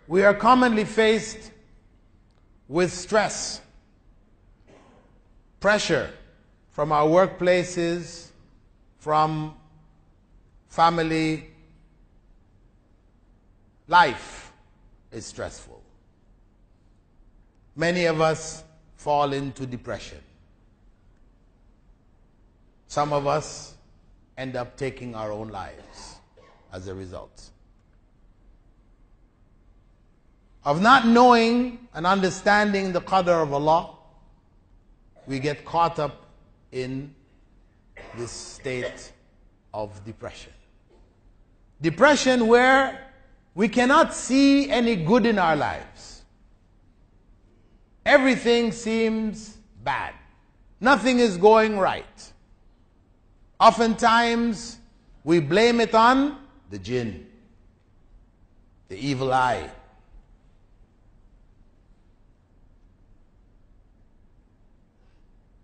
We are commonly faced with stress, pressure from our workplaces, from family. Life is stressful. Many of us fall into depression. Some of us end up taking our own lives as a result of not knowing and understanding the qadr of Allah. We get caught up in this state of depression. Depression where we cannot see any good in our lives. Everything seems bad. Nothing is going right. Oftentimes, we blame it on the jinn, the evil eye.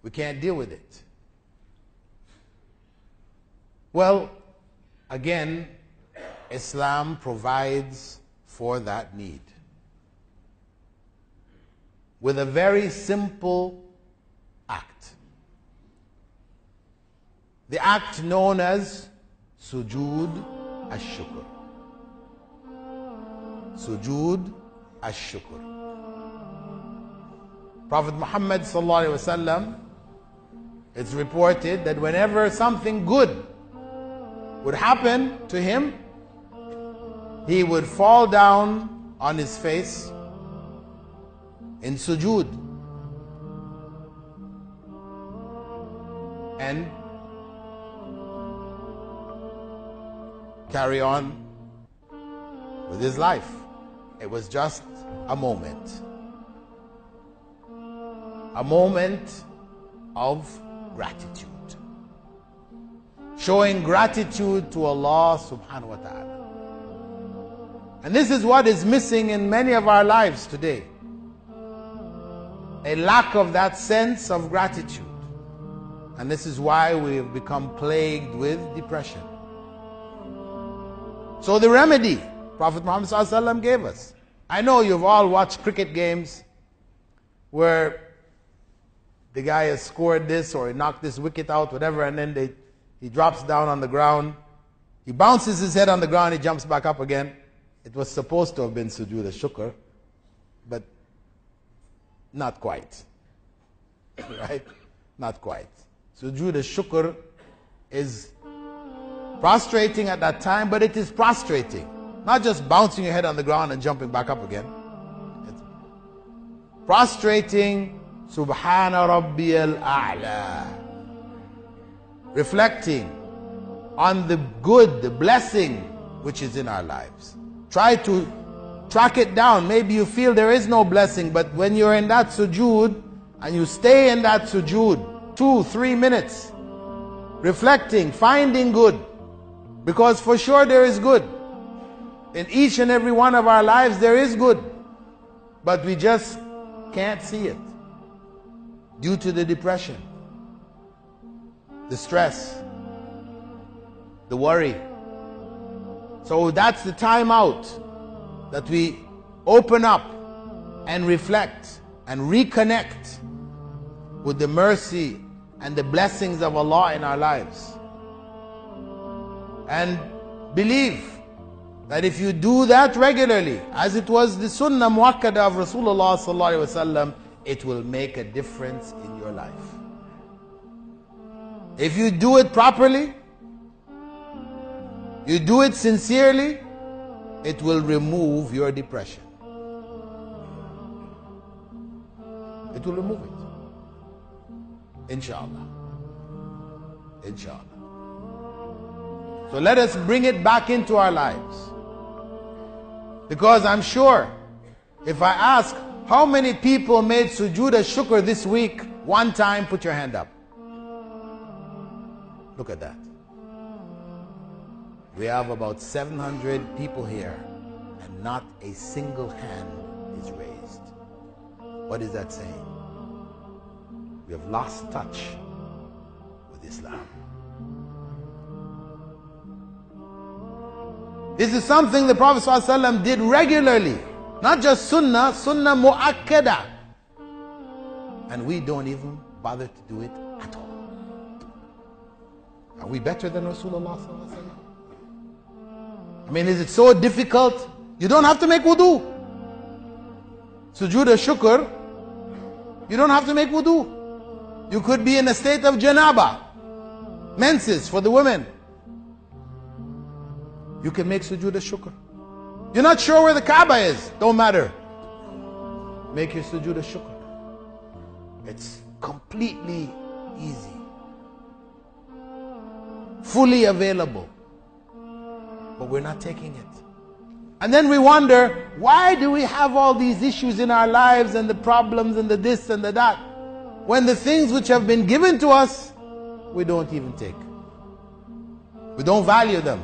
We can't deal with it. Well, again, Islam provides for that need with a very simple act. The act known as sujood ash-shukr. Sujood ash-shukr. Prophet Muhammad sallallahu alaihi wasallam, it's reported that whenever something good would happen to him, he would fall down on his face in sujood and carry on with his life. It was just a moment. A moment of gratitude. Showing gratitude to Allah subhanahu wa ta'ala. And this is what is missing in many of our lives today. A lack of that sense of gratitude. And this is why we have become plagued with depression. So the remedy Prophet Muhammad ﷺ gave us. I know you've all watched cricket games where the guy has scored this or he knocked this wicket out, whatever, and then he drops down on the ground. He bounces his head on the ground, he jumps back up again. It was supposed to have been sujood al-shukr, but not quite. Right? Not quite. Sujood al-shukr is prostrating at that time, but it is prostrating. Not just bouncing your head on the ground and jumping back up again. It's prostrating, Subhana Rabbiyal A'la. Reflecting on the good, the blessing which is in our lives. Try to track it down. Maybe you feel there is no blessing, but when you're in that sujood and you stay in that sujood 2-3 minutes, reflecting, finding good, because for sure there is good. In each and every one of our lives there is good, but we just can't see it due to the depression, the stress, the worry. So that's the time out that we open up and reflect and reconnect with the mercy and the blessings of Allah in our lives. And believe that if you do that regularly, as it was the sunnah muakkada of Rasulullah sallallahu alaihi wasallam, it will make a difference in your life. If you do it properly, you do it sincerely, it will remove your depression. It will remove it. Inshallah. Inshallah. So let us bring it back into our lives. Because I'm sure, if I ask how many people made sujood al-shukr this week, one time, put your hand up. Look at that. We have about 700 people here, and not a single hand is raised. What is that saying? We have lost touch with Islam. This is something the Prophet ﷺ did regularly. Not just sunnah, sunnah mu'akkada. And we don't even bother to do it at all. Are we better than Rasulullah sallallahu alaihi wasallam? I mean, is it so difficult? You don't have to make wudu. Sujood al-shukr, you don't have to make wudu. You could be in a state of janaba, menses for the women. You can make sujood al-shukr. You're not sure where the Kaaba is, don't matter. Make your sujood al-shukr. It's completely easy, fully available, but we're not taking it. And then we wonder, why do we have all these issues in our lives and the problems and the this and the that, when the things which have been given to us, we don't even take. We don't value them.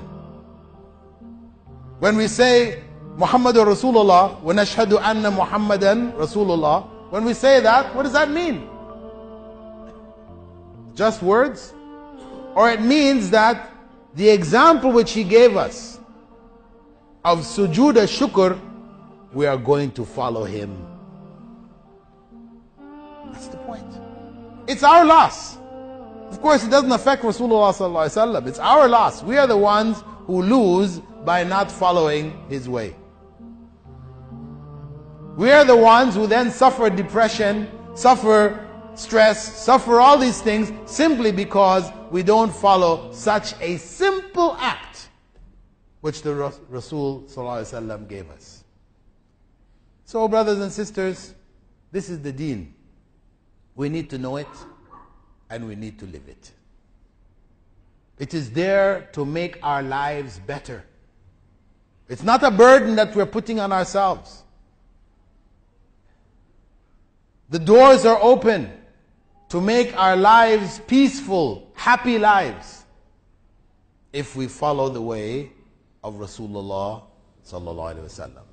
When we say Muhammadur Rasulullah, wa nashhadu anna Muhammadan Rasulullah, when we say that, what does that mean? Just words? Or it means that the example which he gave us of sujood al-shukr, we are going to follow him. That's the point. It's our loss. Of course, it doesn't affect Rasulullah sallallahu alaihi wasallam. It's our loss. We are the ones who lose by not following his way. We are the ones who then suffer depression, suffer stress, suffer all these things simply because we don't follow such a simple act which the Rasul sallallahu alaihi wasallam gave us. So, brothers and sisters, this is the deen. We need to know it and we need to live it. It is there to make our lives better. It's not a burden that we're putting on ourselves. The doors are open to make our lives peaceful, happy lives, if we follow the way of Rasulullah sallallahu alaihi wasallam.